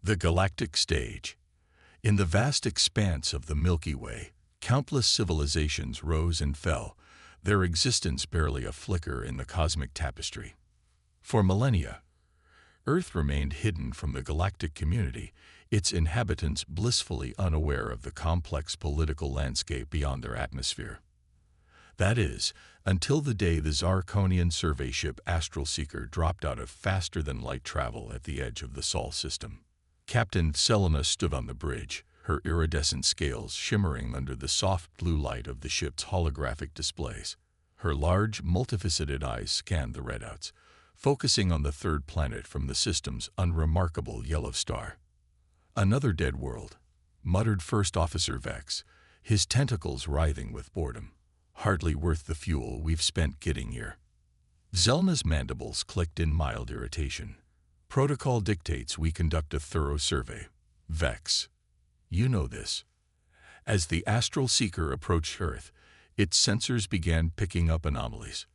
The galactic stage. In the vast expanse of the Milky Way, countless civilizations rose and fell, their existence barely a flicker in the cosmic tapestry. For millennia, Earth remained hidden from the galactic community, its inhabitants blissfully unaware of the complex political landscape beyond their atmosphere. That is, until the day the Zarkonian survey ship Astral Seeker dropped out of faster-than-light travel at the edge of the Sol system. Captain Selena stood on the bridge, her iridescent scales shimmering under the soft blue light of the ship's holographic displays. Her large, multifaceted eyes scanned the redouts, focusing on the third planet from the system's unremarkable yellow star. "Another dead world," muttered First Officer Vex, his tentacles writhing with boredom. "Hardly worth the fuel we've spent getting here." Zelna's mandibles clicked in mild irritation. "Protocol dictates we conduct a thorough survey. Vex, you know this." As the Astral Seeker approached Earth, its sensors began picking up anomalies.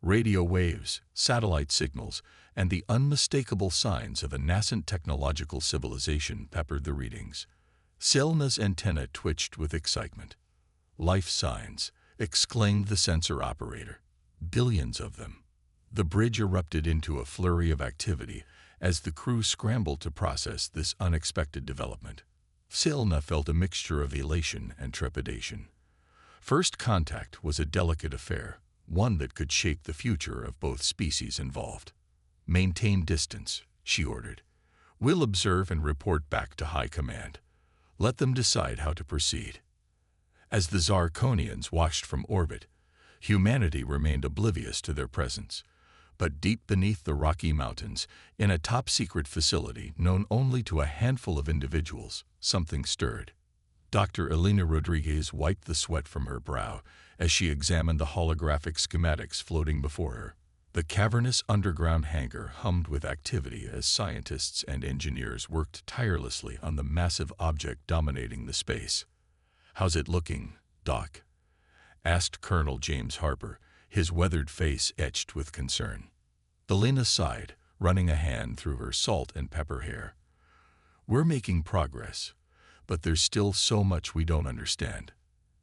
Radio waves, satellite signals, and the unmistakable signs of a nascent technological civilization peppered the readings. Selna's antenna twitched with excitement. "Life signs," exclaimed the sensor operator. "Billions of them." The bridge erupted into a flurry of activity as the crew scrambled to process this unexpected development. Selna felt a mixture of elation and trepidation. First contact was a delicate affair, one that could shape the future of both species involved. "Maintain distance," she ordered. "We'll observe and report back to High Command. Let them decide how to proceed." As the Zarkonians watched from orbit, humanity remained oblivious to their presence. But deep beneath the Rocky Mountains, in a top-secret facility known only to a handful of individuals, something stirred. Dr. Elena Rodriguez wiped the sweat from her brow as she examined the holographic schematics floating before her. The cavernous underground hangar hummed with activity as scientists and engineers worked tirelessly on the massive object dominating the space. "How's it looking, Doc?" asked Colonel James Harper, his weathered face etched with concern. Elena sighed, running a hand through her salt and pepper hair. "We're making progress, but there's still so much we don't understand.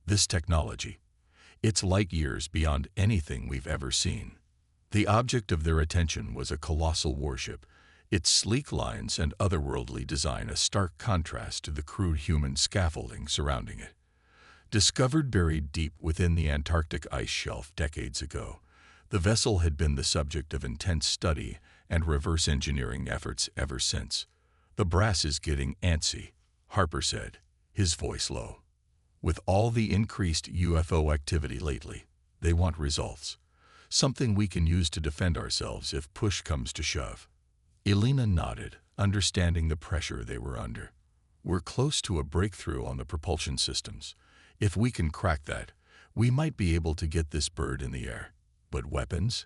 This technology, it's light years beyond anything we've ever seen." The object of their attention was a colossal warship, its sleek lines and otherworldly design a stark contrast to the crude human scaffolding surrounding it. Discovered buried deep within the Antarctic ice shelf decades ago, the vessel had been the subject of intense study and reverse engineering efforts ever since. "The brass is getting antsy," Harper said, his voice low. "With all the increased UFO activity lately, they want results. Something we can use to defend ourselves if push comes to shove." Elena nodded, understanding the pressure they were under. "We're close to a breakthrough on the propulsion systems. If we can crack that, we might be able to get this bird in the air. But weapons?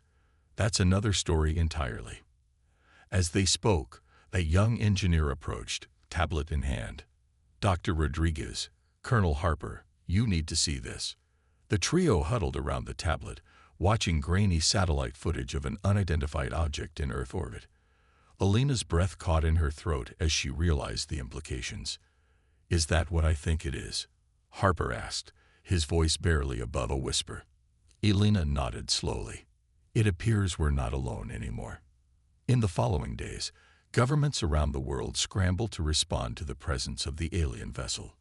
That's another story entirely." As they spoke, a young engineer approached, tablet in hand. "Dr. Rodriguez, Colonel Harper, you need to see this." The trio huddled around the tablet, watching grainy satellite footage of an unidentified object in Earth orbit. Elena's breath caught in her throat as she realized the implications. "Is that what I think it is?" Harper asked, his voice barely above a whisper. Elena nodded slowly. "It appears we're not alone anymore." In the following days, governments around the world scrambled to respond to the presence of the alien vessel.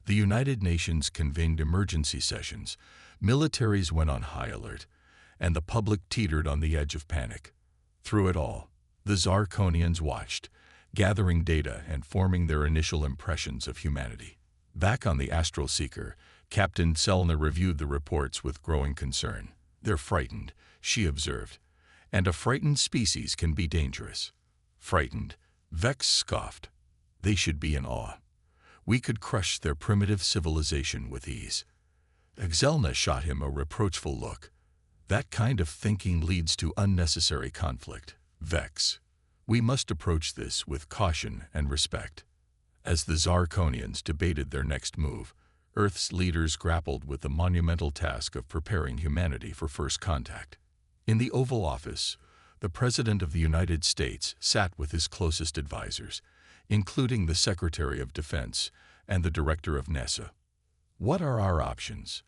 The United Nations convened emergency sessions, militaries went on high alert, and the public teetered on the edge of panic. Through it all, the Zarkonians watched, gathering data and forming their initial impressions of humanity. Back on the Astral Seeker, Captain Selna reviewed the reports with growing concern. "They're frightened," she observed, "and a frightened species can be dangerous." "Frightened?" Vex scoffed. "They should be in awe. We could crush their primitive civilization with ease." Selna shot him a reproachful look. "That kind of thinking leads to unnecessary conflict, Vex. We must approach this with caution and respect." As the Zarkonians debated their next move, Earth's leaders grappled with the monumental task of preparing humanity for first contact. In the Oval Office, the President of the United States sat with his closest advisors, including the Secretary of Defense and the Director of NASA. "What are our options?"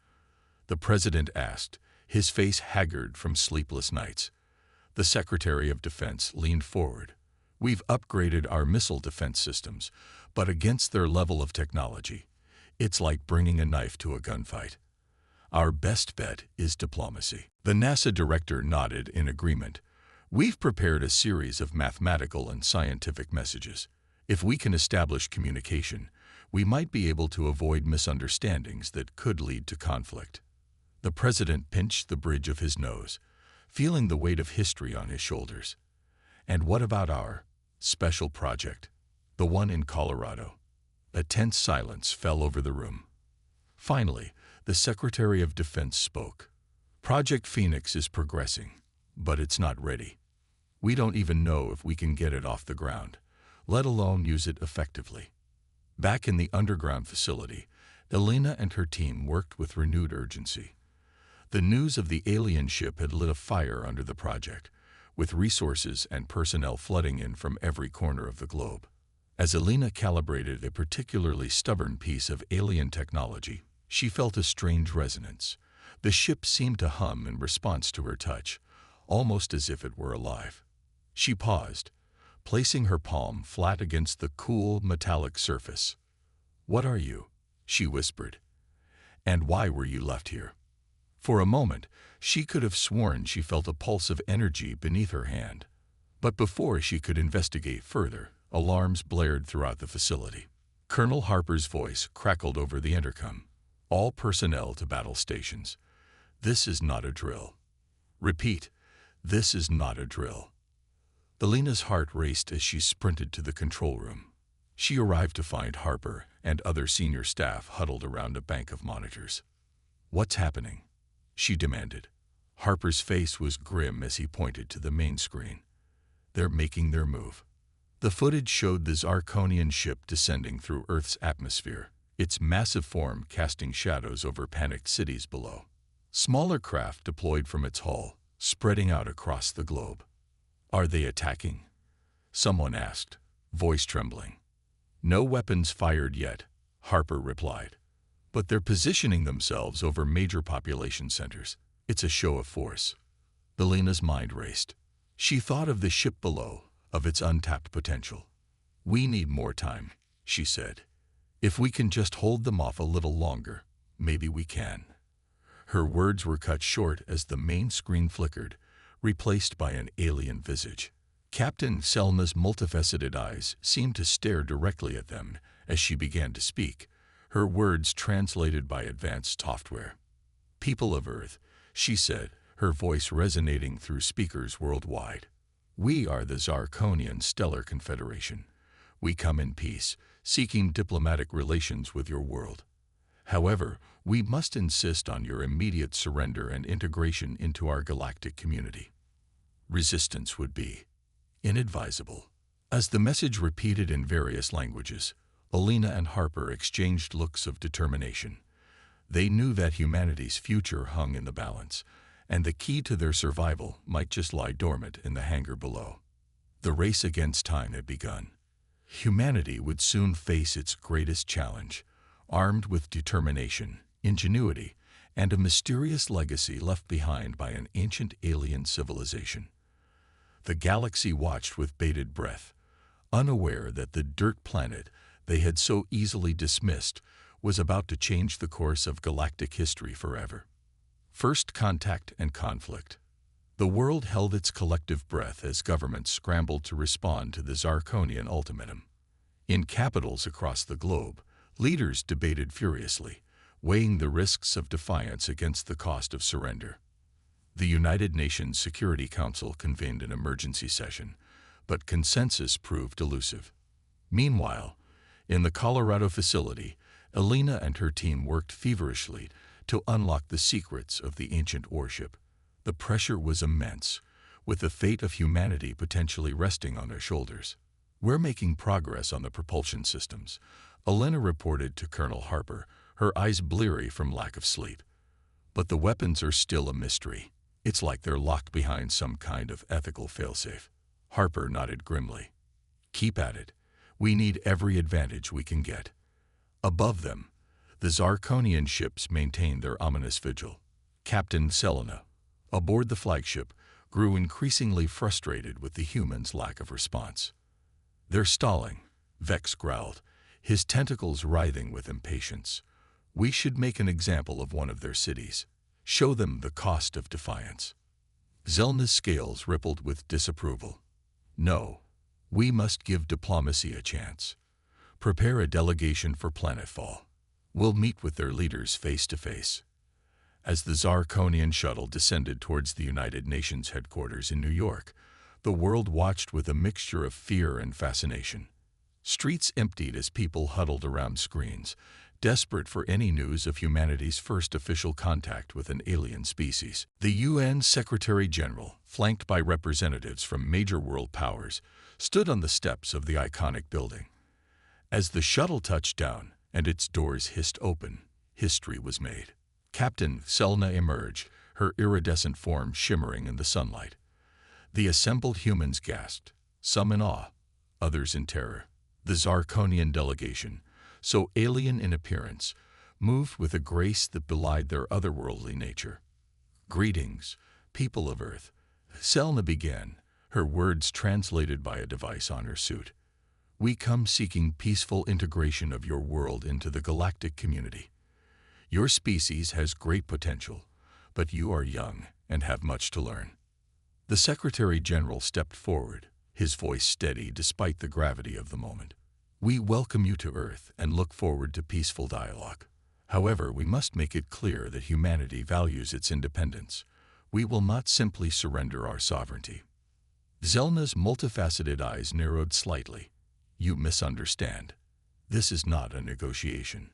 the President asked, his face haggard from sleepless nights. The Secretary of Defense leaned forward. "We've upgraded our missile defense systems, but against their level of technology, it's like bringing a knife to a gunfight. Our best bet is diplomacy." The NASA director nodded in agreement. "We've prepared a series of mathematical and scientific messages. If we can establish communication, we might be able to avoid misunderstandings that could lead to conflict." The President pinched the bridge of his nose, feeling the weight of history on his shoulders. "And what about our special project, the one in Colorado?" A tense silence fell over the room. Finally, the Secretary of Defense spoke. "Project Phoenix is progressing, but it's not ready. We don't even know if we can get it off the ground, let alone use it effectively." Back in the underground facility, Elena and her team worked with renewed urgency. The news of the alien ship had lit a fire under the project, with resources and personnel flooding in from every corner of the globe. As Elena calibrated a particularly stubborn piece of alien technology, she felt a strange resonance. The ship seemed to hum in response to her touch, almost as if it were alive. She paused, placing her palm flat against the cool, metallic surface. "What are you?" she whispered. "And why were you left here?" For a moment, she could have sworn she felt a pulse of energy beneath her hand. But before she could investigate further, alarms blared throughout the facility. Colonel Harper's voice crackled over the intercom. "All personnel to battle stations. This is not a drill. Repeat, this is not a drill." Elena's heart raced as she sprinted to the control room. She arrived to find Harper and other senior staff huddled around a bank of monitors. "What's happening?" she demanded. Harper's face was grim as he pointed to the main screen. "They're making their move." The footage showed the Zarkonian ship descending through Earth's atmosphere, its massive form casting shadows over panicked cities below. Smaller craft deployed from its hull, spreading out across the globe. "Are they attacking?" someone asked, voice trembling. "No weapons fired yet," Harper replied. "But they're positioning themselves over major population centers. It's a show of force." Elena's mind raced. She thought of the ship below, of its untapped potential. "We need more time," she said. "If we can just hold them off a little longer, maybe we can." Her words were cut short as the main screen flickered, replaced by an alien visage. Captain Selma's multifaceted eyes seemed to stare directly at them as she began to speak, her words translated by advanced software. "People of Earth," she said, her voice resonating through speakers worldwide. "We are the Zarkonian Stellar Confederation. We come in peace, seeking diplomatic relations with your world. However, we must insist on your immediate surrender and integration into our galactic community. Resistance would be inadvisable." As the message repeated in various languages, Elena and Harper exchanged looks of determination. They knew that humanity's future hung in the balance, and the key to their survival might just lie dormant in the hangar below. The race against time had begun. Humanity would soon face its greatest challenge, armed with determination, ingenuity, and a mysterious legacy left behind by an ancient alien civilization. The galaxy watched with bated breath, unaware that the dirt planet they had so easily dismissed was about to change the course of galactic history forever. First contact and conflict. The world held its collective breath as governments scrambled to respond to the Zarkonian ultimatum. In capitals across the globe, leaders debated furiously, weighing the risks of defiance against the cost of surrender. The United Nations Security Council convened an emergency session, but consensus proved elusive. Meanwhile, in the Colorado facility, Elena and her team worked feverishly to unlock the secrets of the ancient warship. The pressure was immense, with the fate of humanity potentially resting on their shoulders. "We're making progress on the propulsion systems," Elena reported to Colonel Harper, her eyes bleary from lack of sleep. "But the weapons are still a mystery. It's like they're locked behind some kind of ethical failsafe." Harper nodded grimly. "Keep at it. We need every advantage we can get. Above them, the Zarkonian ships maintained their ominous vigil. Captain Selena, aboard the flagship, grew increasingly frustrated with the humans' lack of response. "They're stalling," Vex growled, his tentacles writhing with impatience. "We should make an example of one of their cities. Show them the cost of defiance." Zelna's scales rippled with disapproval. "No, we must give diplomacy a chance. Prepare a delegation for planetfall. We'll meet with their leaders face to face." As the Zarkonian shuttle descended towards the United Nations headquarters in New York, the world watched with a mixture of fear and fascination. Streets emptied as people huddled around screens, desperate for any news of humanity's first official contact with an alien species. The UN Secretary-General, flanked by representatives from major world powers, stood on the steps of the iconic building. As the shuttle touched down and its doors hissed open, history was made. Captain Selena emerged, her iridescent form shimmering in the sunlight. The assembled humans gasped, some in awe, others in terror. The Zarkonian delegation, so alien in appearance, moved with a grace that belied their otherworldly nature. "Greetings, people of Earth," Selena began, her words translated by a device on her suit. "We come seeking peaceful integration of your world into the galactic community. Your species has great potential, but you are young and have much to learn." The Secretary-General stepped forward, his voice steady despite the gravity of the moment. "We welcome you to Earth and look forward to peaceful dialogue. However, we must make it clear that humanity values its independence. We will not simply surrender our sovereignty." Zelna's multifaceted eyes narrowed slightly. "You misunderstand. This is not a negotiation.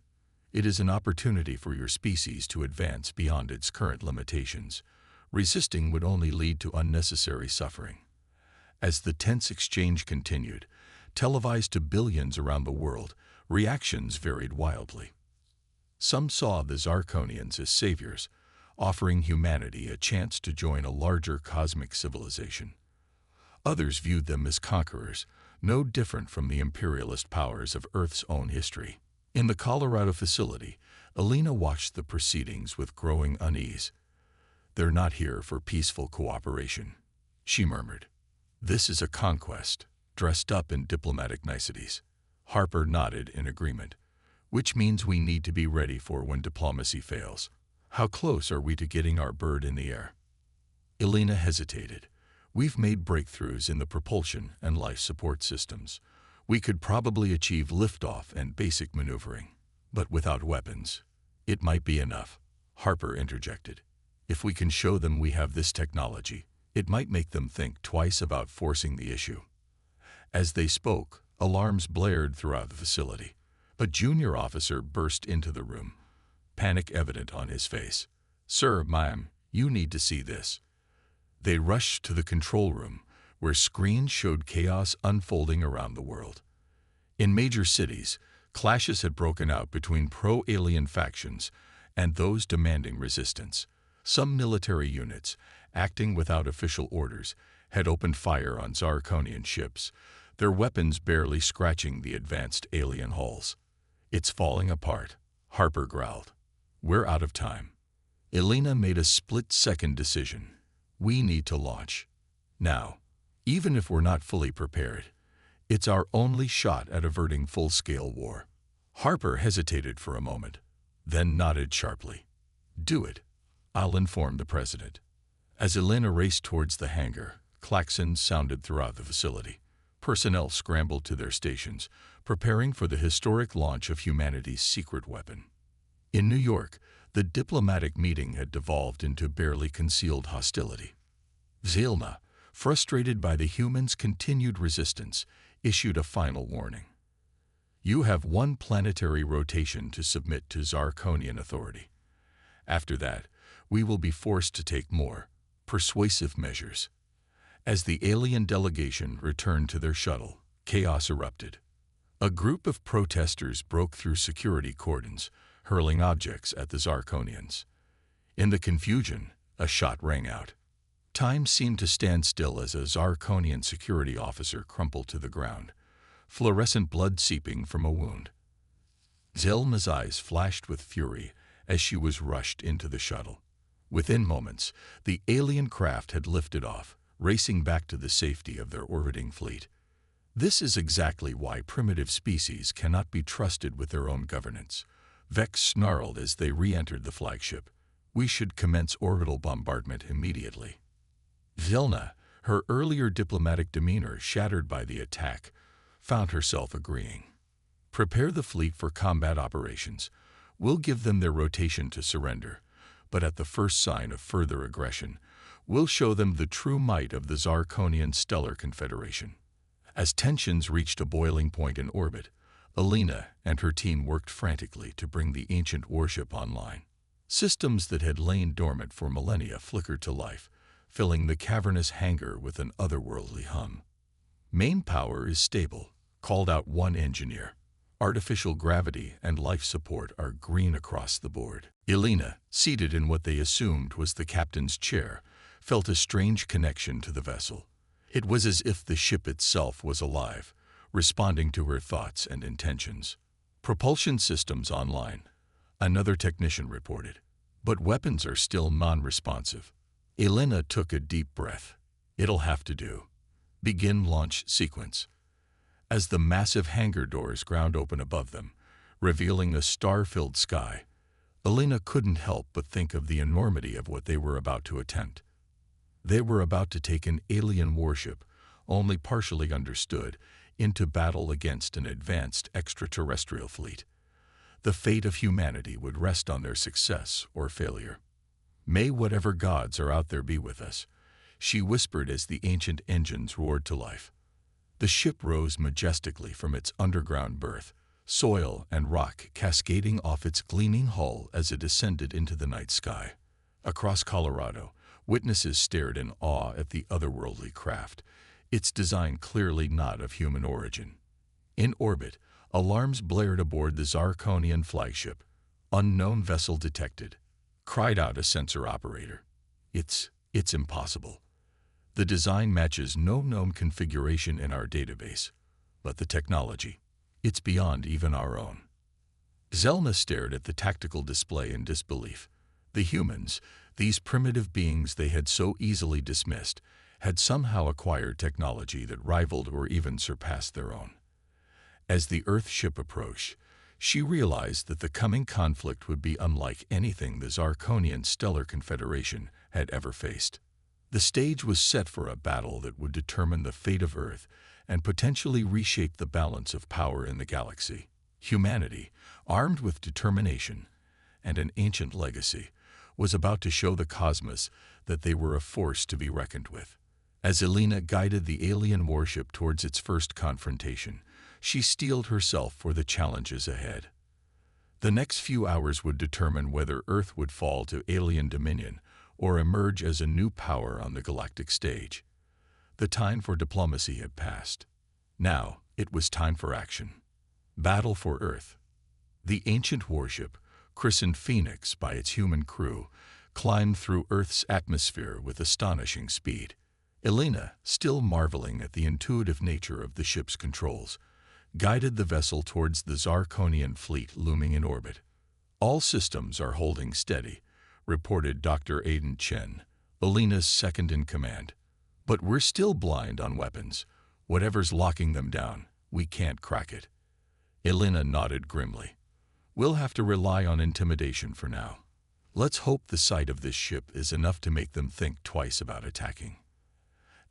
It is an opportunity for your species to advance beyond its current limitations. Resisting would only lead to unnecessary suffering." As the tense exchange continued, televised to billions around the world, reactions varied wildly. Some saw the Zarkonians as saviors, offering humanity a chance to join a larger cosmic civilization. Others viewed them as conquerors, no different from the imperialist powers of Earth's own history. In the Colorado facility, Elena watched the proceedings with growing unease. "They're not here for peaceful cooperation," she murmured. "This is a conquest, dressed up in diplomatic niceties." Harper nodded in agreement. "Which means we need to be ready for when diplomacy fails. How close are we to getting our bird in the air?" Elena hesitated. "We've made breakthroughs in the propulsion and life support systems. We could probably achieve liftoff and basic maneuvering. But without weapons, it might be enough," Harper interjected. "If we can show them we have this technology, it might make them think twice about forcing the issue." As they spoke, alarms blared throughout the facility. A junior officer burst into the room, panic evident on his face. "Sir, ma'am, you need to see this." They rushed to the control room, where screens showed chaos unfolding around the world. In major cities, clashes had broken out between pro-alien factions and those demanding resistance. Some military units, acting without official orders, had opened fire on Zarkonian ships, their weapons barely scratching the advanced alien hulls. "It's falling apart," Harper growled. "We're out of time." Elena made a split-second decision. "We need to launch. Now. Even if we're not fully prepared, it's our only shot at averting full-scale war." Harper hesitated for a moment, then nodded sharply. "Do it. I'll inform the president." As Elena raced towards the hangar, klaxons sounded throughout the facility. Personnel scrambled to their stations, preparing for the historic launch of humanity's secret weapon. In New York, the diplomatic meeting had devolved into barely concealed hostility. Zelna, frustrated by the humans' continued resistance, issued a final warning. "You have one planetary rotation to submit to Zarkonian authority. After that, we will be forced to take more persuasive measures." As the alien delegation returned to their shuttle, chaos erupted. A group of protesters broke through security cordons, hurling objects at the Zarkonians. In the confusion, a shot rang out. Time seemed to stand still as a Zarkonian security officer crumpled to the ground, fluorescent blood seeping from a wound. Zelna's eyes flashed with fury as she was rushed into the shuttle. Within moments, the alien craft had lifted off, racing back to the safety of their orbiting fleet. This is exactly why primitive species cannot be trusted with their own governance. Vex snarled as they re-entered the flagship. We should commence orbital bombardment immediately. Zelna, her earlier diplomatic demeanor shattered by the attack, found herself agreeing. Prepare the fleet for combat operations. We'll give them their rotation to surrender, but at the first sign of further aggression, we'll show them the true might of the Zarkonian Stellar Confederation. As tensions reached a boiling point in orbit, Alina and her team worked frantically to bring the ancient warship online. Systems that had lain dormant for millennia flickered to life, filling the cavernous hangar with an otherworldly hum. Main power is stable, called out one engineer. Artificial gravity and life support are green across the board. Alina, seated in what they assumed was the captain's chair, felt a strange connection to the vessel. It was as if the ship itself was alive, responding to her thoughts and intentions. Propulsion systems online, another technician reported, but weapons are still non-responsive. Alina took a deep breath. It'll have to do. Begin launch sequence. As the massive hangar doors ground open above them, revealing a star-filled sky, Alina couldn't help but think of the enormity of what they were about to attempt. They were about to take an alien warship, only partially understood, into battle against an advanced extraterrestrial fleet. The fate of humanity would rest on their success or failure. May whatever gods are out there be with us, she whispered as the ancient engines roared to life. The ship rose majestically from its underground berth, soil and rock cascading off its gleaming hull as it ascended into the night sky. Across Colorado, witnesses stared in awe at the otherworldly craft, its design clearly not of human origin. In orbit, alarms blared aboard the Zarkonian flagship. Unknown vessel detected, cried out a sensor operator. It's impossible. The design matches no known configuration in our database, but the technology, it's beyond even our own. Zelna stared at the tactical display in disbelief. The humans, these primitive beings they had so easily dismissed, had somehow acquired technology that rivaled or even surpassed their own. As the Earth ship approached, she realized that the coming conflict would be unlike anything the Zarkonian Stellar Confederation had ever faced. The stage was set for a battle that would determine the fate of Earth and potentially reshape the balance of power in the galaxy. Humanity, armed with determination and an ancient legacy, was about to show the cosmos that they were a force to be reckoned with. As Alina guided the alien warship towards its first confrontation, she steeled herself for the challenges ahead. The next few hours would determine whether Earth would fall to alien dominion or emerge as a new power on the galactic stage. The time for diplomacy had passed. Now it was time for action. Battle for Earth. The ancient warship, christened Phoenix by its human crew, climbed through Earth's atmosphere with astonishing speed. Alina, still marveling at the intuitive nature of the ship's controls, guided the vessel towards the Zarkonian fleet looming in orbit. All systems are holding steady, reported Dr. Aiden Chen, Alina's second-in-command. But we're still blind on weapons. Whatever's locking them down, we can't crack it. Alina nodded grimly. We'll have to rely on intimidation for now. Let's hope the sight of this ship is enough to make them think twice about attacking.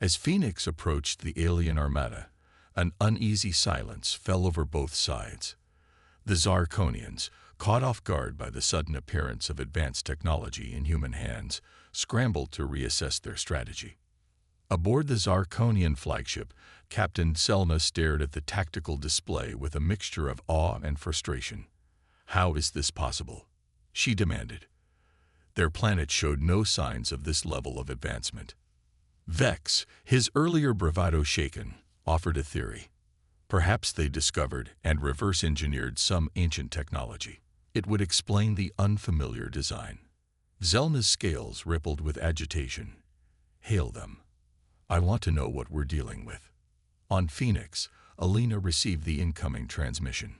As Phoenix approached the alien armada, an uneasy silence fell over both sides. The Zarkonians, caught off guard by the sudden appearance of advanced technology in human hands, scrambled to reassess their strategy. Aboard the Zarkonian flagship, Captain Selna stared at the tactical display with a mixture of awe and frustration. How is this possible? She demanded. Their planet showed no signs of this level of advancement. Vex, his earlier bravado shaken, offered a theory. Perhaps they discovered and reverse-engineered some ancient technology. It would explain the unfamiliar design. Zelna's scales rippled with agitation. Hail them. I want to know what we're dealing with. On Phoenix, Alina received the incoming transmission.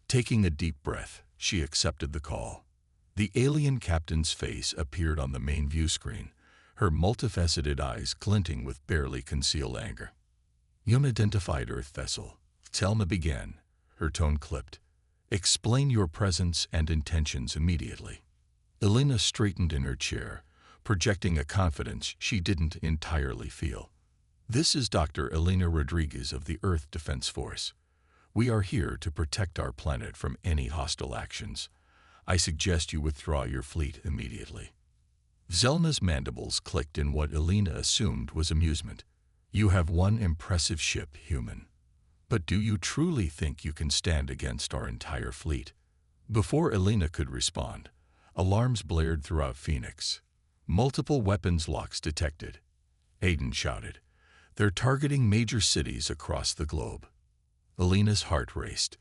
Taking a deep breath, she accepted the call. The alien captain's face appeared on the main view screen, her multifaceted eyes glinting with barely concealed anger. Unidentified Earth vessel, Selma began, her tone clipped. Explain your presence and intentions immediately. Alina straightened in her chair, projecting a confidence she didn't entirely feel. This is Dr. Elena Rodriguez of the Earth Defense Force. We are here to protect our planet from any hostile actions. I suggest you withdraw your fleet immediately. Zelna's mandibles clicked in what Elena assumed was amusement. You have one impressive ship, human. But do you truly think you can stand against our entire fleet? Before Elena could respond, alarms blared throughout Phoenix. Multiple weapons locks detected. Aiden shouted. They're targeting major cities across the globe. Elena's heart raced.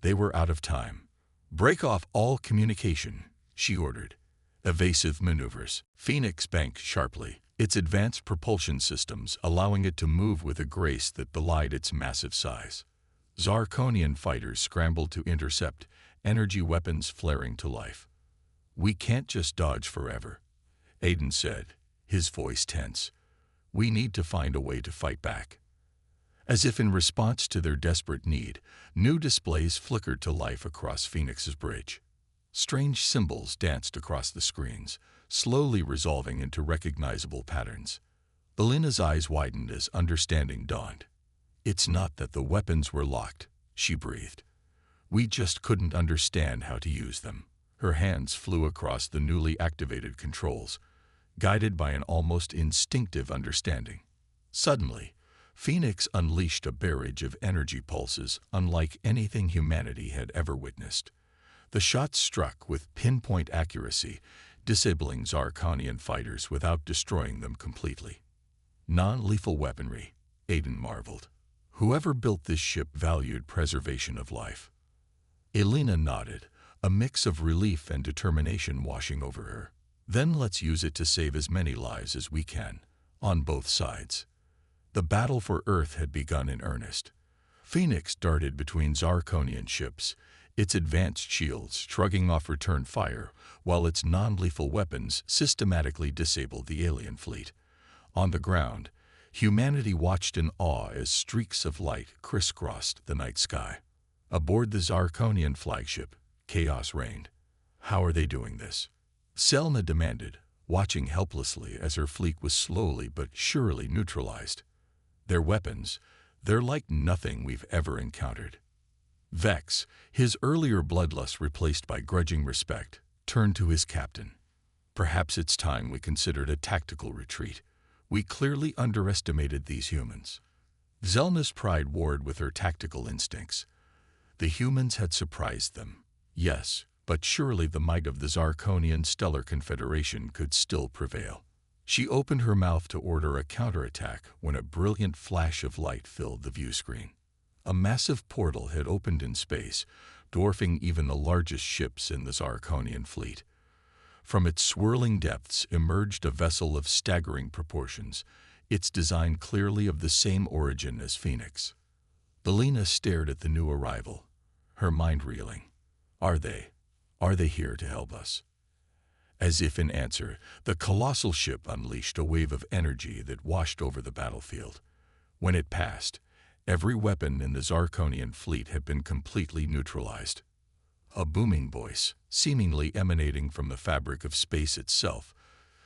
They were out of time. Break off all communication, she ordered. Evasive maneuvers. Phoenix banked sharply, its advanced propulsion systems allowing it to move with a grace that belied its massive size. Zarkonian fighters scrambled to intercept, energy weapons flaring to life. We can't just dodge forever, Aiden said, his voice tense. We need to find a way to fight back. As if in response to their desperate need, new displays flickered to life across Phoenix's bridge. Strange symbols danced across the screens, slowly resolving into recognizable patterns. Elena's eyes widened as understanding dawned. It's not that the weapons were locked, she breathed. We just couldn't understand how to use them. Her hands flew across the newly activated controls, guided by an almost instinctive understanding. Suddenly, Phoenix unleashed a barrage of energy pulses unlike anything humanity had ever witnessed. The shots struck with pinpoint accuracy, disabling Zarkonian fighters without destroying them completely. Non-lethal weaponry, Aiden marveled. Whoever built this ship valued preservation of life. Elena nodded, a mix of relief and determination washing over her. Then let's use it to save as many lives as we can, on both sides. The battle for Earth had begun in earnest. Phoenix darted between Zarkonian ships, its advanced shields shrugging off return fire, while its non-lethal weapons systematically disabled the alien fleet. On the ground, humanity watched in awe as streaks of light crisscrossed the night sky. Aboard the Zarkonian flagship, chaos reigned. How are they doing this? Selma demanded, watching helplessly as her fleet was slowly but surely neutralized. Their weapons, they're like nothing we've ever encountered. Vex, his earlier bloodlust replaced by grudging respect, turned to his captain. Perhaps it's time we considered a tactical retreat. We clearly underestimated these humans. Zelna's pride warred with her tactical instincts. The humans had surprised them, yes, but surely the might of the Zarkonian Stellar Confederation could still prevail. She opened her mouth to order a counterattack when a brilliant flash of light filled the view screen. A massive portal had opened in space, dwarfing even the largest ships in the Zarkonian fleet. From its swirling depths emerged a vessel of staggering proportions, its design clearly of the same origin as Phoenix. Elena stared at the new arrival, her mind reeling. Are they here to help us? As if in answer, the colossal ship unleashed a wave of energy that washed over the battlefield. When it passed, every weapon in the Zarkonian fleet had been completely neutralized. A booming voice, seemingly emanating from the fabric of space itself,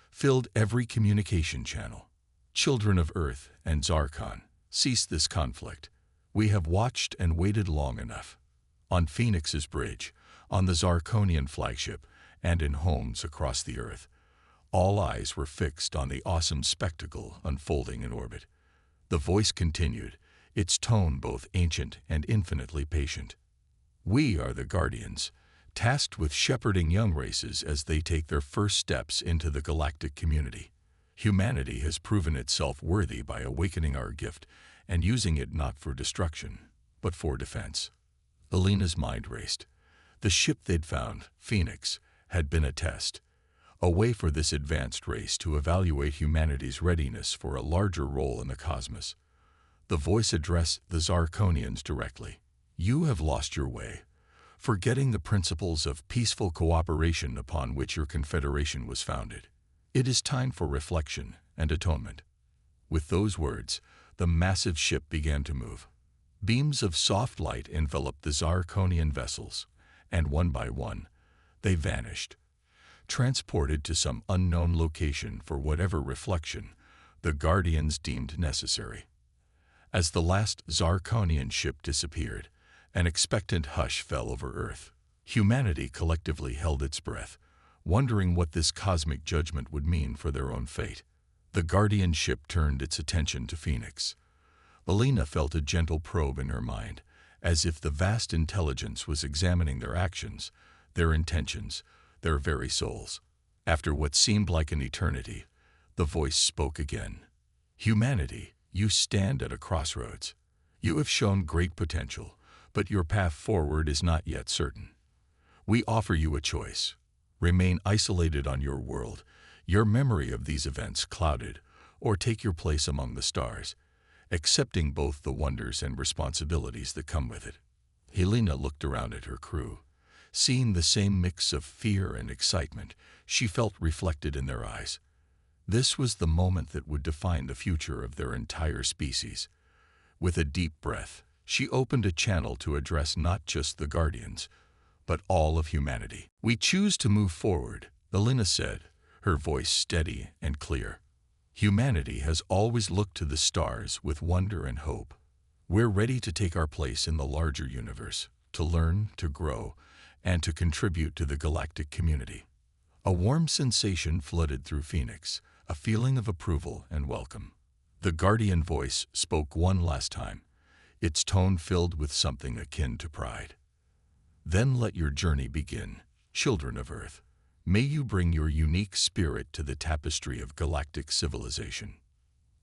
filled every communication channel. Children of Earth and Zarkon, cease this conflict. We have watched and waited long enough. On Phoenix's bridge, on the Zarkonian flagship, and in homes across the Earth, all eyes were fixed on the awesome spectacle unfolding in orbit. The voice continued, its tone both ancient and infinitely patient. We are the Guardians, tasked with shepherding young races as they take their first steps into the galactic community. Humanity has proven itself worthy by awakening our gift and using it not for destruction, but for defense. Elena's mind raced. The ship they'd found, Phoenix, had been a test, a way for this advanced race to evaluate humanity's readiness for a larger role in the cosmos. The voice addressed the Zarkonians directly. You have lost your way, forgetting the principles of peaceful cooperation upon which your confederation was founded. It is time for reflection and atonement. With those words, the massive ship began to move. Beams of soft light enveloped the Zarkonian vessels, and one by one, they vanished, transported to some unknown location for whatever reflection the Guardians deemed necessary. As the last Zarkonian ship disappeared, an expectant hush fell over Earth. Humanity collectively held its breath, wondering what this cosmic judgment would mean for their own fate. The Guardian ship turned its attention to Phoenix. Alina felt a gentle probe in her mind, as if the vast intelligence was examining their actions, their intentions, their very souls. After what seemed like an eternity, the voice spoke again. Humanity, you stand at a crossroads. You have shown great potential, but your path forward is not yet certain. We offer you a choice. Remain isolated on your world, your memory of these events clouded, or take your place among the stars, accepting both the wonders and responsibilities that come with it. Helena looked around at her crew. Seeing the same mix of fear and excitement she felt reflected in their eyes. This was the moment that would define the future of their entire species. With a deep breath, she opened a channel to address not just the Guardians, but all of humanity. We choose to move forward, Helena said, her voice steady and clear. Humanity has always looked to the stars with wonder and hope. We're ready to take our place in the larger universe, to learn, to grow, and to contribute to the galactic community. A warm sensation flooded through Phoenix, a feeling of approval and welcome. The Guardian voice spoke one last time, its tone filled with something akin to pride. Then let your journey begin, children of Earth. May you bring your unique spirit to the tapestry of galactic civilization.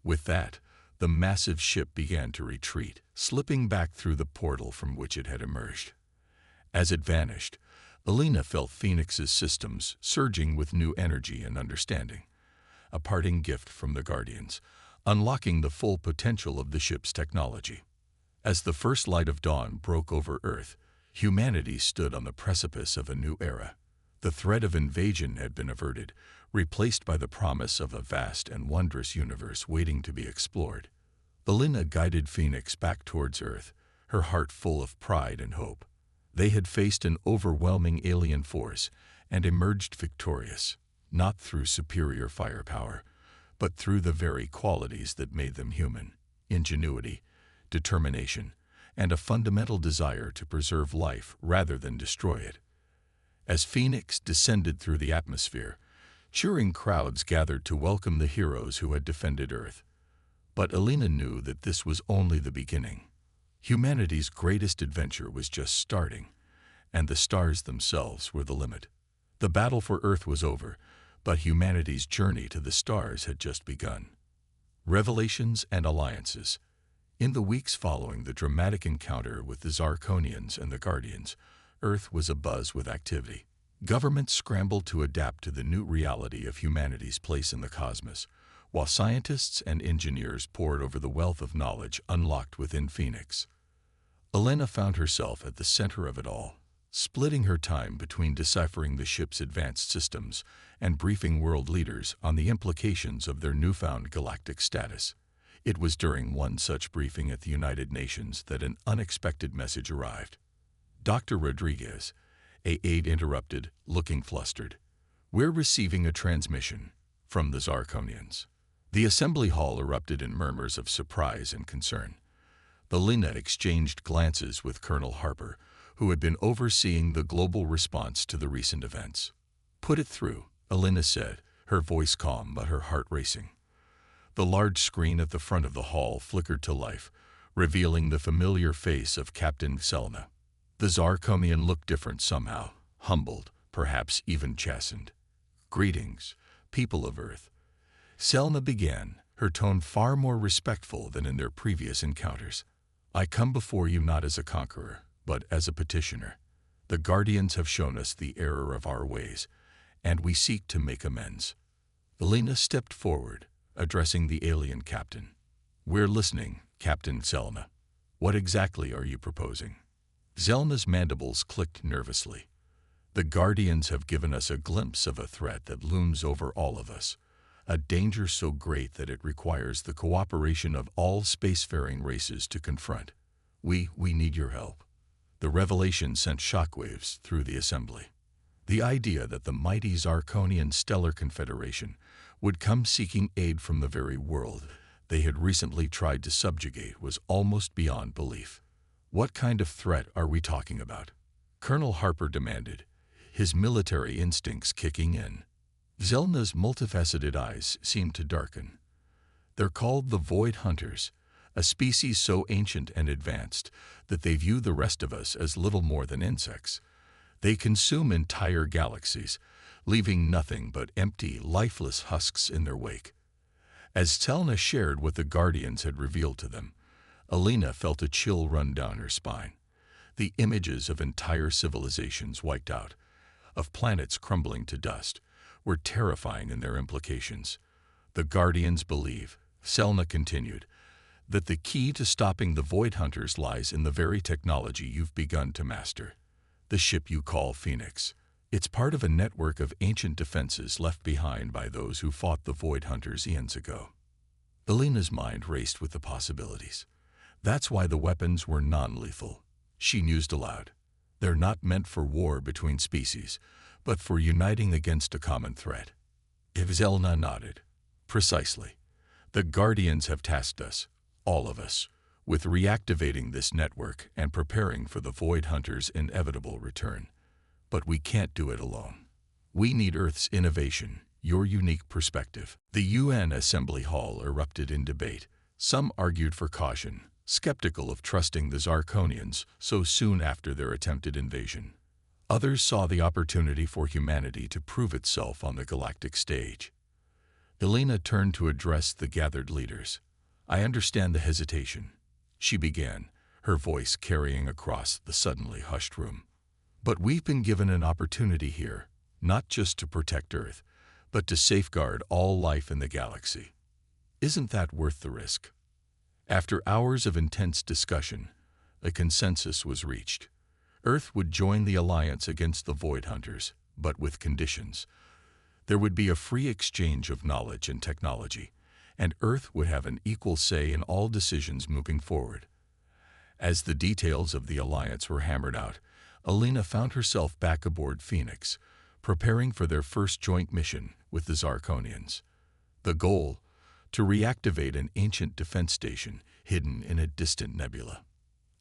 With that, the massive ship began to retreat, slipping back through the portal from which it had emerged. As it vanished, Alina felt Phoenix's systems surging with new energy and understanding, a parting gift from the Guardians, unlocking the full potential of the ship's technology. As the first light of dawn broke over Earth, humanity stood on the precipice of a new era. The threat of invasion had been averted, replaced by the promise of a vast and wondrous universe waiting to be explored. Alina guided Phoenix back towards Earth, her heart full of pride and hope. They had faced an overwhelming alien force and emerged victorious, not through superior firepower, but through the very qualities that made them human: ingenuity, determination, and a fundamental desire to preserve life rather than destroy it. As Phoenix descended through the atmosphere, cheering crowds gathered to welcome the heroes who had defended Earth. But Alina knew that this was only the beginning. Humanity's greatest adventure was just starting, and the stars themselves were the limit. The battle for Earth was over, but humanity's journey to the stars had just begun. Revelations and alliances. In the weeks following the dramatic encounter with the Zarkonians and the Guardians, Earth was abuzz with activity. Governments scrambled to adapt to the new reality of humanity's place in the cosmos, while scientists and engineers pored over the wealth of knowledge unlocked within Phoenix. Alina found herself at the center of it all, splitting her time between deciphering the ship's advanced systems and briefing world leaders on the implications of their newfound galactic status. It was during one such briefing at the United Nations that an unexpected message arrived. Dr. Rodriguez, an aide interrupted, looking flustered. "We're receiving a transmission from the Zarkonians." The assembly hall erupted in murmurs of surprise and concern. Alina exchanged glances with Colonel Harper, who had been overseeing the global response to the recent events. "Put it through," Alina said, her voice calm but her heart racing. The large screen at the front of the hall flickered to life, revealing the familiar face of Captain Selna. The Zarkonian looked different somehow, humbled, perhaps even chastened. "Greetings, people of Earth." Selna began, her tone far more respectful than in their previous encounters. "I come before you not as a conqueror, but as a petitioner. The Guardians have shown us the error of our ways, and we seek to make amends." Alina stepped forward, addressing the alien captain. "We're listening, Captain Selna, what exactly are you proposing? Zelna's mandibles clicked nervously. The Guardians have given us a glimpse of a threat that looms over all of us, a danger so great that it requires the cooperation of all spacefaring races to confront. We need your help. The revelation sent shockwaves through the assembly. The idea that the mighty Zarkonian Stellar Confederation would come seeking aid from the very world they had recently tried to subjugate was almost beyond belief. What kind of threat are we talking about? Colonel Harper demanded, his military instincts kicking in. Zelna's multifaceted eyes seemed to darken. They're called the Void Hunters, a species so ancient and advanced that they view the rest of us as little more than insects. They consume entire galaxies, leaving nothing but empty, lifeless husks in their wake. As Selna shared what the Guardians had revealed to them, Alina felt a chill run down her spine. The images of entire civilizations wiped out, of planets crumbling to dust, were terrifying in their implications. The Guardians believe, Selna continued, that the key to stopping the Void Hunters lies in the very technology you've begun to master. The ship you call Phoenix. It's part of a network of ancient defenses left behind by those who fought the Void Hunters eons ago. Alina's mind raced with the possibilities. That's why the weapons were non-lethal. She mused aloud. They're not meant for war between species, but for uniting against a common threat. Zelna nodded. Precisely. The Guardians have tasked us, all of us, with reactivating this network and preparing for the Void Hunters' inevitable return. But we can't do it alone. We need Earth's innovation, your unique perspective. The UN Assembly Hall erupted in debate. Some argued for caution, skeptical of trusting the Zarkonians so soon after their attempted invasion. Others saw the opportunity for humanity to prove itself on the galactic stage. Alina turned to address the gathered leaders. I understand the hesitation, she began, her voice carrying across the suddenly hushed room. But we've been given an opportunity here, not just to protect Earth, but to safeguard all life in the galaxy. Isn't that worth the risk? After hours of intense discussion, a consensus was reached. Earth would join the alliance against the Void Hunters, but with conditions. There would be a free exchange of knowledge and technology, and Earth would have an equal say in all decisions moving forward. As the details of the alliance were hammered out, Alina found herself back aboard Phoenix, preparing for their first joint mission with the Zarkonians. The goal, to reactivate an ancient defense station hidden in a distant nebula.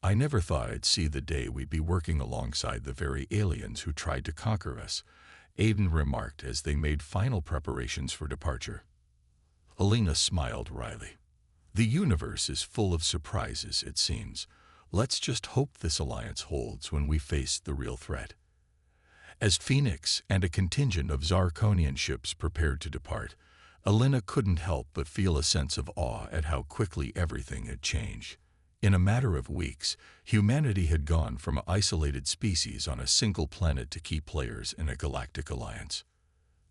I never thought I'd see the day we'd be working alongside the very aliens who tried to conquer us, Aiden remarked as they made final preparations for departure. Alina smiled wryly. The universe is full of surprises, it seems. Let's just hope this alliance holds when we face the real threat. As Phoenix and a contingent of Zarkonian ships prepared to depart, Alina couldn't help but feel a sense of awe at how quickly everything had changed. In a matter of weeks, humanity had gone from an isolated species on a single planet to key players in a galactic alliance.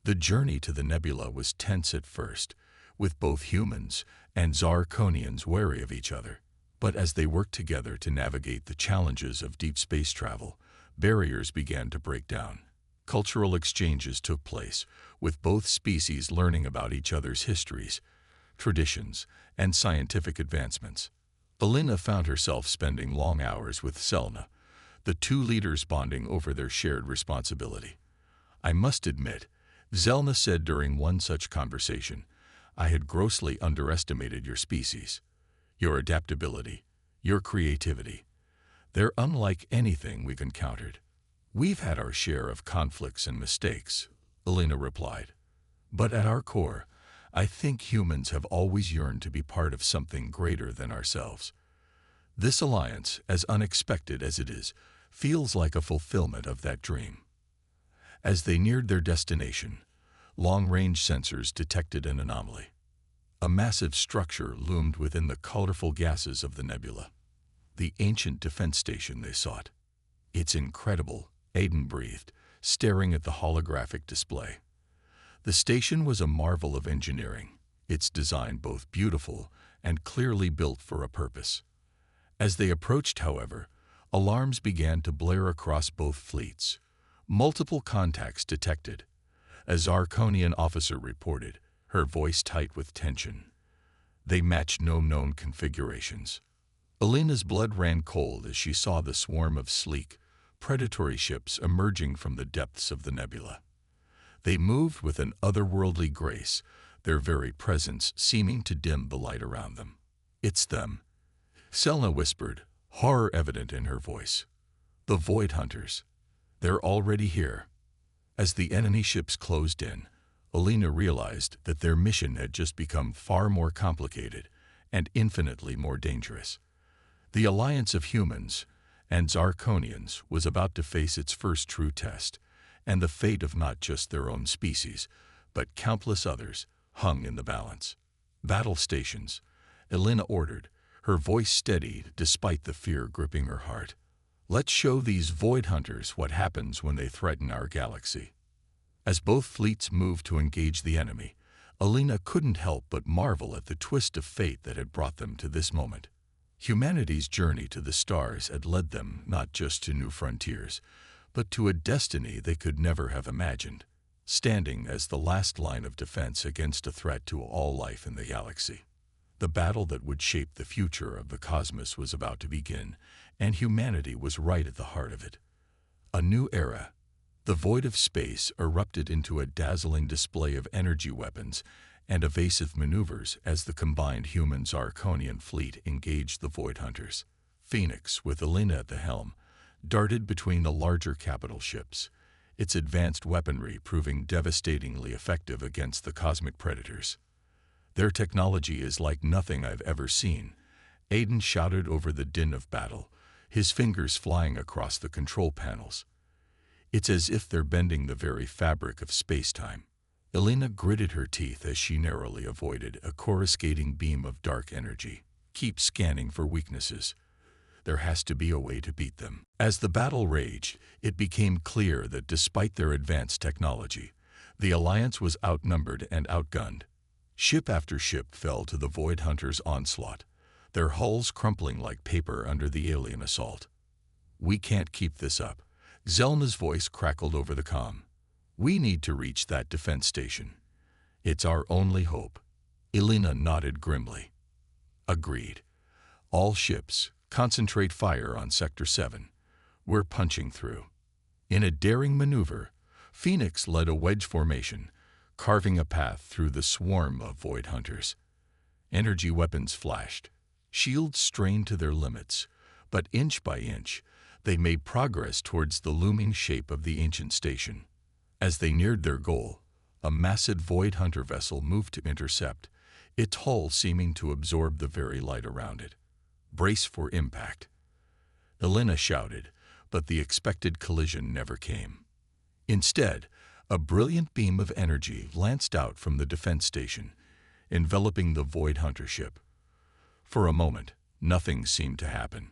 The journey to the nebula was tense at first, with both humans and Zarkonians wary of each other. But as they worked together to navigate the challenges of deep space travel, barriers began to break down. Cultural exchanges took place, with both species learning about each other's histories, traditions, and scientific advancements. Alina found herself spending long hours with Selna, the two leaders bonding over their shared responsibility. I must admit, Zelna said during one such conversation, I had grossly underestimated your species, your adaptability, your creativity. They're unlike anything we've encountered. We've had our share of conflicts and mistakes, Alina replied. But at our core, I think humans have always yearned to be part of something greater than ourselves. This alliance, as unexpected as it is, feels like a fulfillment of that dream. As they neared their destination, long-range sensors detected an anomaly. A massive structure loomed within the colorful gases of the nebula. The ancient defense station they sought. It's incredible, Aiden breathed, staring at the holographic display. The station was a marvel of engineering, its design both beautiful and clearly built for a purpose. As they approached, however, alarms began to blare across both fleets. Multiple contacts detected. A Zarkonian officer reported, her voice tight with tension. They matched no known configurations. Alina's blood ran cold as she saw the swarm of sleek, predatory ships emerging from the depths of the nebula. They moved with an otherworldly grace, their very presence seeming to dim the light around them. "It's them," Selna whispered, horror evident in her voice. "The Void Hunters. They're already here." As the enemy ships closed in, Alina realized that their mission had just become far more complicated and infinitely more dangerous. The alliance of humans and Zarkonians was about to face its first true test, and the fate of not just their own species, but countless others, hung in the balance. "Battle stations," Alina ordered, her voice steady despite the fear gripping her heart. "Let's show these Void Hunters what happens when they threaten our galaxy." As both fleets moved to engage the enemy, Alina couldn't help but marvel at the twist of fate that had brought them to this moment. Humanity's journey to the stars had led them not just to new frontiers, but to a destiny they could never have imagined, standing as the last line of defense against a threat to all life in the galaxy. The battle that would shape the future of the cosmos was about to begin, and humanity was right at the heart of it. A new era. The void of space erupted into a dazzling display of energy weapons and evasive maneuvers as the combined human-Zarkonian fleet engaged the Void Hunters. Phoenix, with Alina at the helm, darted between the larger capital ships, its advanced weaponry proving devastatingly effective against the cosmic predators. "Their technology is like nothing I've ever seen," Aiden shouted over the din of battle, his fingers flying across the control panels. "It's as if they're bending the very fabric of space-time." Alina gritted her teeth as she narrowly avoided a coruscating beam of dark energy. "Keep scanning for weaknesses. There has to be a way to beat them." As the battle raged, it became clear that despite their advanced technology, the Alliance was outnumbered and outgunned. Ship after ship fell to the Void Hunters' onslaught, their hulls crumpling like paper under the alien assault. "We can't keep this up." Zelna's voice crackled over the comm. "We need to reach that defense station. It's our only hope." Alina nodded grimly. "Agreed. All ships, concentrate fire on Sector 7. We're punching through." In a daring maneuver, Phoenix led a wedge formation, carving a path through the swarm of Void Hunters. Energy weapons flashed, shields strained to their limits, but inch by inch, they made progress towards the looming shape of the ancient station. As they neared their goal, a massive Void Hunter vessel moved to intercept, its hull seeming to absorb the very light around it. "Brace for impact." Alina shouted, but the expected collision never came. Instead, a brilliant beam of energy lanced out from the defense station, enveloping the Void Hunter ship. For a moment, nothing seemed to happen.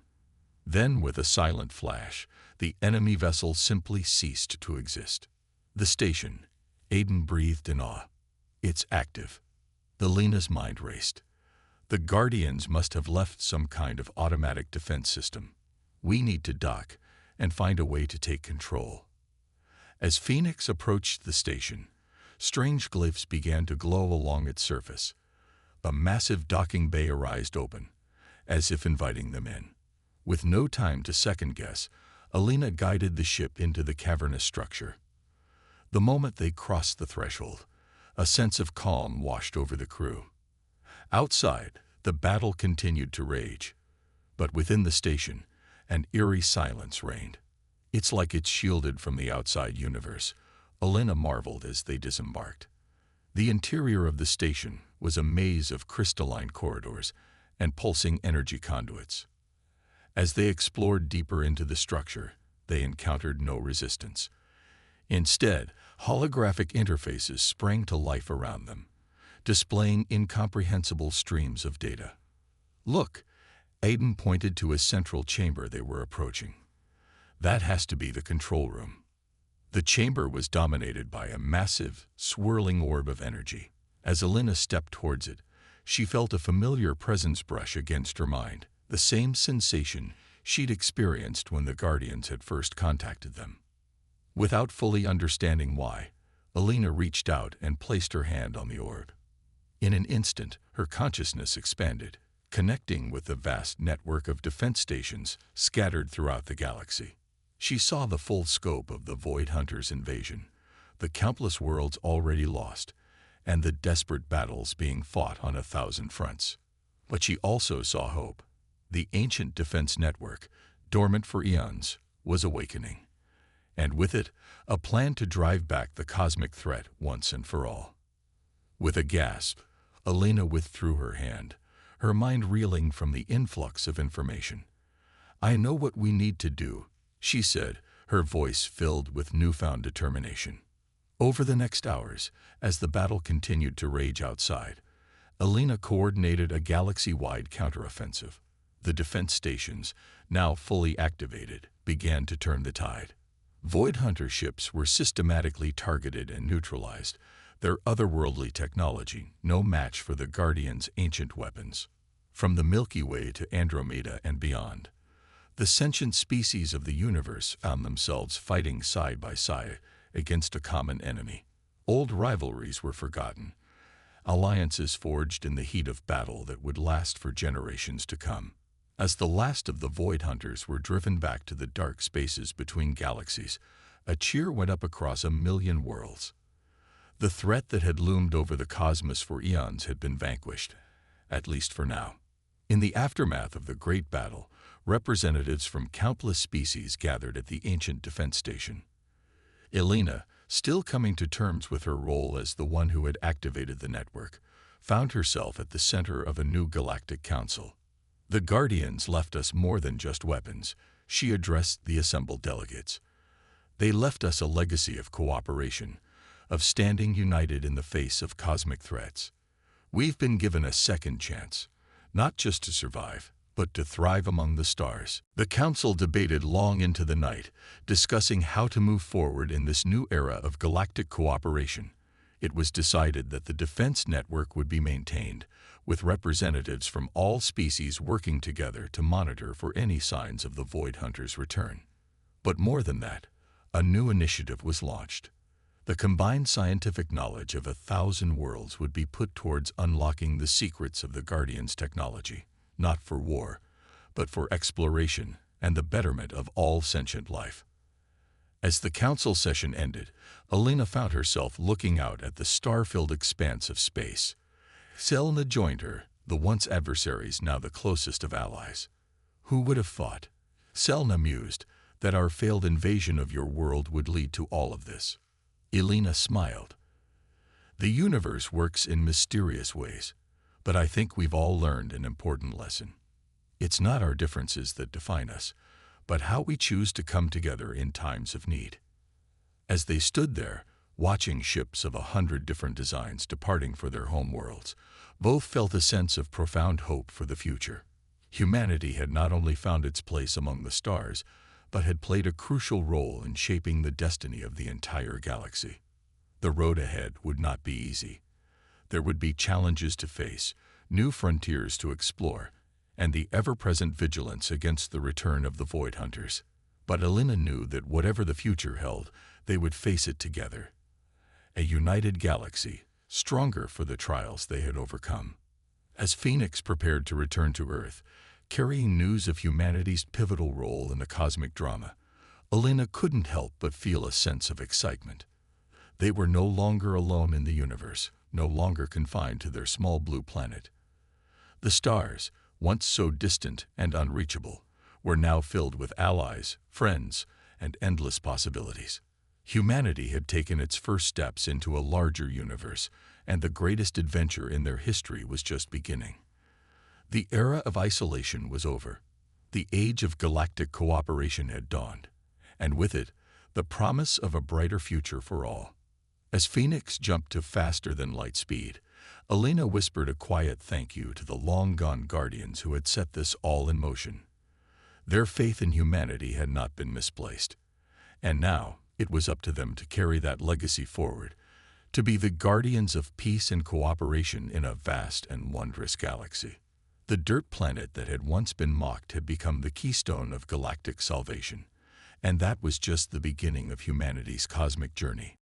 Then, with a silent flash, the enemy vessel simply ceased to exist. "The station," Aiden breathed in awe. "It's active." Alina's mind raced. The Guardians must have left some kind of automatic defense system. "We need to dock and find a way to take control." As Phoenix approached the station, strange glyphs began to glow along its surface. A massive docking bay arose open, as if inviting them in. With no time to second-guess, Alina guided the ship into the cavernous structure. The moment they crossed the threshold, a sense of calm washed over the crew. Outside, the battle continued to rage, but within the station, an eerie silence reigned. "It's like it's shielded from the outside universe," Alina marveled as they disembarked. The interior of the station was a maze of crystalline corridors and pulsing energy conduits. As they explored deeper into the structure, they encountered no resistance. Instead, holographic interfaces sprang to life around them, displaying incomprehensible streams of data. "Look," Aiden pointed to a central chamber they were approaching. "That has to be the control room." The chamber was dominated by a massive, swirling orb of energy. As Alina stepped towards it, she felt a familiar presence brush against her mind, the same sensation she'd experienced when the Guardians had first contacted them. Without fully understanding why, Alina reached out and placed her hand on the orb. In an instant, her consciousness expanded, connecting with the vast network of defense stations scattered throughout the galaxy. She saw the full scope of the Void Hunters' invasion, the countless worlds already lost, and the desperate battles being fought on 1,000 fronts. But she also saw hope. The ancient defense network, dormant for eons, was awakening. And with it, a plan to drive back the cosmic threat once and for all. With a gasp, Alina withdrew her hand, her mind reeling from the influx of information. "I know what we need to do," she said, her voice filled with newfound determination. Over the next hours, as the battle continued to rage outside, Alina coordinated a galaxy-wide counteroffensive. The defense stations, now fully activated, began to turn the tide. Void Hunter ships were systematically targeted and neutralized, their otherworldly technology no match for the Guardians' ancient weapons. From the Milky Way to Andromeda and beyond, the sentient species of the universe found themselves fighting side by side against a common enemy. Old rivalries were forgotten, alliances forged in the heat of battle that would last for generations to come. As the last of the Void Hunters were driven back to the dark spaces between galaxies, a cheer went up across 1,000,000 worlds. The threat that had loomed over the cosmos for eons had been vanquished, at least for now. In the aftermath of the great battle, representatives from countless species gathered at the ancient defense station. Alina, still coming to terms with her role as the one who had activated the network, found herself at the center of a new galactic council. "The Guardians left us more than just weapons," she addressed the assembled delegates. "They left us a legacy of cooperation, of standing united in the face of cosmic threats. We've been given a second chance, not just to survive, but to thrive among the stars." The council debated long into the night, discussing how to move forward in this new era of galactic cooperation. It was decided that the defense network would be maintained, with representatives from all species working together to monitor for any signs of the Void Hunters' return. But more than that, a new initiative was launched. The combined scientific knowledge of 1,000 worlds would be put towards unlocking the secrets of the Guardians' technology, not for war, but for exploration and the betterment of all sentient life. As the council session ended, Alina found herself looking out at the star-filled expanse of space. Selna joined her, the once adversaries now the closest of allies. "Who would have thought," Selna mused, "that our failed invasion of your world would lead to all of this?" Alina smiled. "The universe works in mysterious ways, but I think we've all learned an important lesson. It's not our differences that define us, but how we choose to come together in times of need." As they stood there, watching ships of 100 different designs departing for their home worlds, both felt a sense of profound hope for the future. Humanity had not only found its place among the stars, but had played a crucial role in shaping the destiny of the entire galaxy. The road ahead would not be easy. There would be challenges to face, new frontiers to explore, and the ever-present vigilance against the return of the Void Hunters. But Alina knew that whatever the future held, they would face it together. A united galaxy, stronger for the trials they had overcome. As Phoenix prepared to return to Earth, carrying news of humanity's pivotal role in the cosmic drama, Alina couldn't help but feel a sense of excitement. They were no longer alone in the universe, no longer confined to their small blue planet. The stars, once so distant and unreachable, were now filled with allies, friends, and endless possibilities. Humanity had taken its first steps into a larger universe, and the greatest adventure in their history was just beginning. The era of isolation was over. The age of galactic cooperation had dawned, and with it, the promise of a brighter future for all. As Phoenix jumped to faster-than-light speed, Alina whispered a quiet thank you to the long-gone Guardians who had set this all in motion. Their faith in humanity had not been misplaced, and now it was up to them to carry that legacy forward, to be the guardians of peace and cooperation in a vast and wondrous galaxy. The dirt planet that had once been mocked had become the keystone of galactic salvation, and that was just the beginning of humanity's cosmic journey.